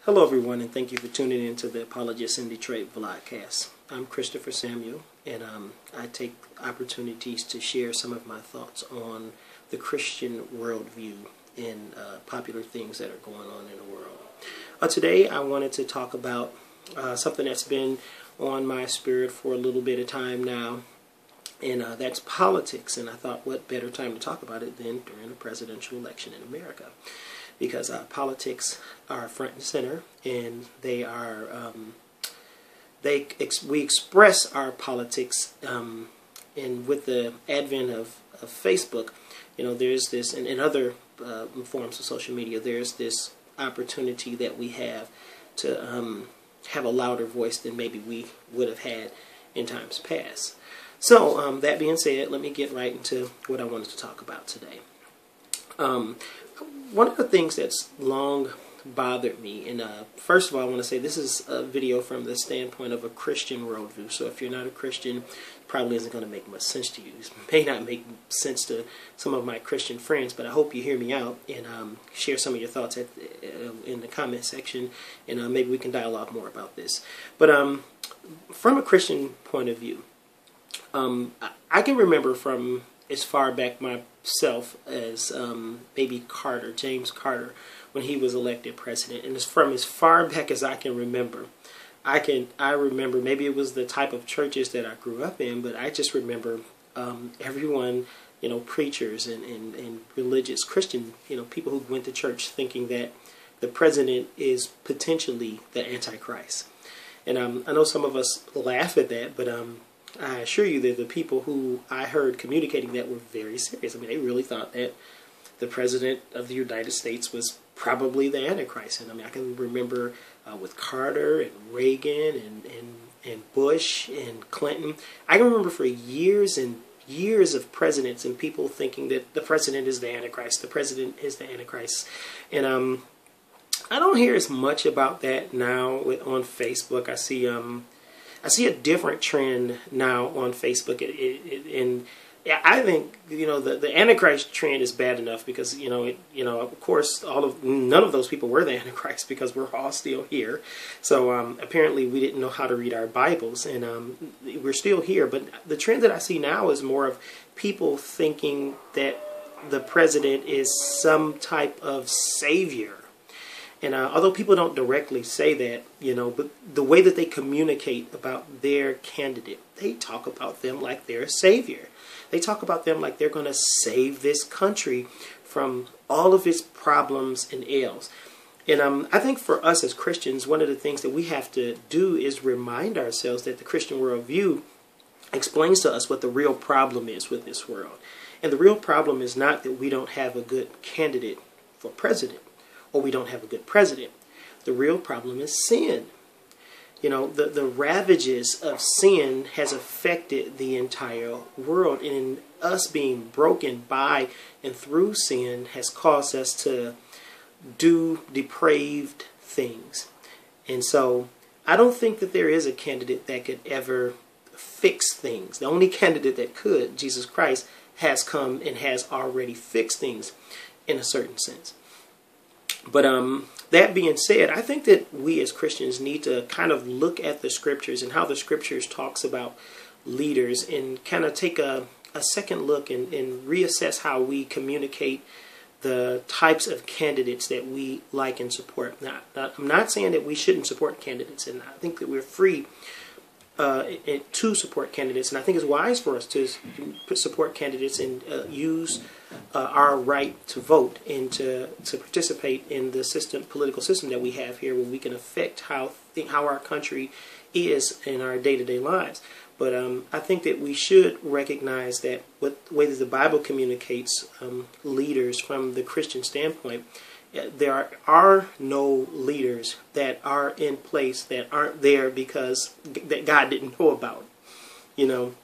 Hello everyone, and thank you for tuning in to the Apologists in Detroit vlogcast. I'm Christopher Samuel, and I take opportunities to share some of my thoughts on the Christian worldview and popular things that are going on in the world. Today I wanted to talk about something that's been on my spirit for a little bit of time now, and that's politics. And I thought, what better time to talk about it than during a presidential election in America? Because politics are front and center, and they are we express our politics, and with the advent of Facebook, you know, there's this, and in other forms of social media, there's this opportunity that we have to have a louder voice than maybe we would have had in times past. So that being said, let me get right into what I wanted to talk about today. One of the things that's long bothered me, and first of all I want to say this is a video from the standpoint of a Christian worldview, so if you're not a Christian, it probably isn't going to make much sense to you. It may not make sense to some of my Christian friends, but I hope you hear me out and share some of your thoughts in the comment section, and maybe we can dialogue more about this. But from a Christian point of view, I can remember from as far back myself as maybe James Carter, when he was elected president, and it's from as far back as I can remember. I remember, maybe it was the type of churches that I grew up in, but I just remember everyone, you know, preachers and religious Christian, you know, people who went to church thinking that the president is potentially the Antichrist. And I know some of us laugh at that, but I assure you that the people who I heard communicating that were very serious. I mean, they really thought that the President of the United States was probably the Antichrist. And I mean, I can remember with Carter and Reagan and Bush and Clinton. I can remember for years and years of presidents and people thinking that the President is the Antichrist. The President is the Antichrist. And I don't hear as much about that now on Facebook. I see a different trend now on Facebook, and I think, you know, the Antichrist trend is bad enough because, you know, of course, none of those people were the Antichrist because we're all still here. So apparently we didn't know how to read our Bibles, and we're still here. But the trend that I see now is more of people thinking that the president is some type of savior. And although people don't directly say that, you know, but the way that they communicate about their candidate, they talk about them like they're a savior. They talk about them like they're going to save this country from all of its problems and ills. And I think for us as Christians, one of the things that we have to do is remind ourselves that the Christian worldview explains to us what the real problem is with this world. And the real problem is not that we don't have a good candidate for president, or we don't have a good president. The real problem is sin. You know, the ravages of sin has affected the entire world, and us being broken by and through sin has caused us to do depraved things. And so I don't think that there is a candidate that could ever fix things. The only candidate that could, Jesus Christ, has come and has already fixed things in a certain sense. But that being said, I think that we as Christians need to kind of look at the scriptures and how the scriptures talks about leaders, and kind of take a second look and reassess how we communicate the types of candidates that we like and support. Now, I'm not saying that we shouldn't support candidates, and I think that we're free to support candidates, and I think it's wise for us to support candidates and use our right to vote and to participate in the political system that we have here, where we can affect how our country is in our day-to-day lives. But I think that we should recognize that the way that the Bible communicates leaders from the Christian standpoint, there are no leaders that are in place that aren't there because that God didn't know about. You know,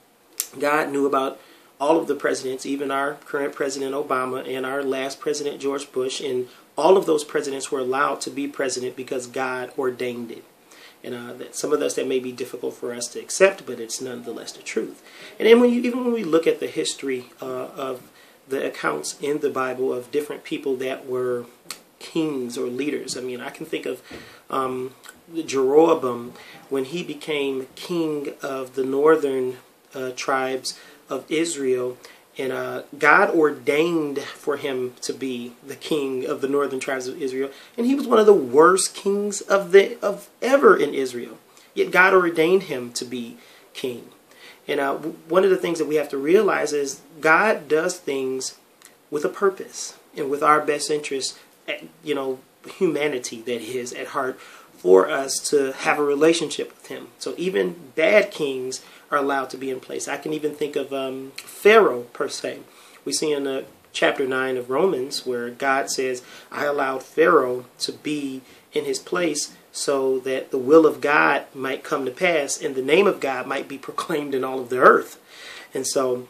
God knew about all of the presidents, even our current President Obama and our last President George Bush, and all of those presidents were allowed to be president because God ordained it. And that some of us, that may be difficult for us to accept, but it's nonetheless the truth. And then even when we look at the history of the accounts in the Bible of different people that were kings or leaders. I mean, I can think of Jeroboam when he became king of the northern tribes of Israel. And God ordained for him to be the king of the northern tribes of Israel. And he was one of the worst kings of ever in Israel. Yet God ordained him to be king. And one of the things that we have to realize is God does things with a purpose and with our best interest, humanity that is at heart, for us to have a relationship with him. So even bad kings are allowed to be in place. I can even think of Pharaoh, per se. We see in chapter 9 of Romans where God says, I allowed Pharaoh to be in his place so that the will of God might come to pass and the name of God might be proclaimed in all of the earth. And so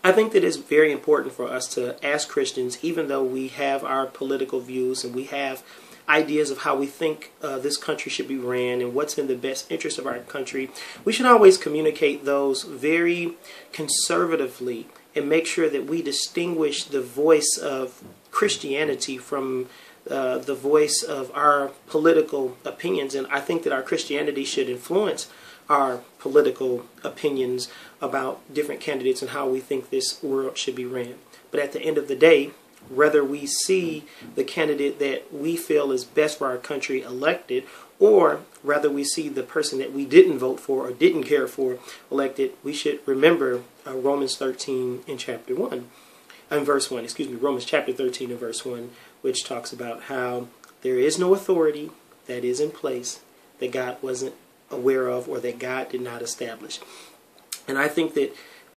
I think that it's very important for us to, as Christians, even though we have our political views and we have ideas of how we think this country should be ran and what's in the best interest of our country, we should always communicate those very conservatively and make sure that we distinguish the voice of Christianity from the voice of our political opinions. And I think that our Christianity should influence our political opinions about different candidates and how we think this world should be ran. But at the end of the day, whether we see the candidate that we feel is best for our country elected, or whether we see the person that we didn't vote for or didn't care for elected, we should remember Romans 13 in chapter 1. Romans chapter 13 and verse 1, which talks about how there is no authority that is in place that God wasn't aware of or that God did not establish. And I think that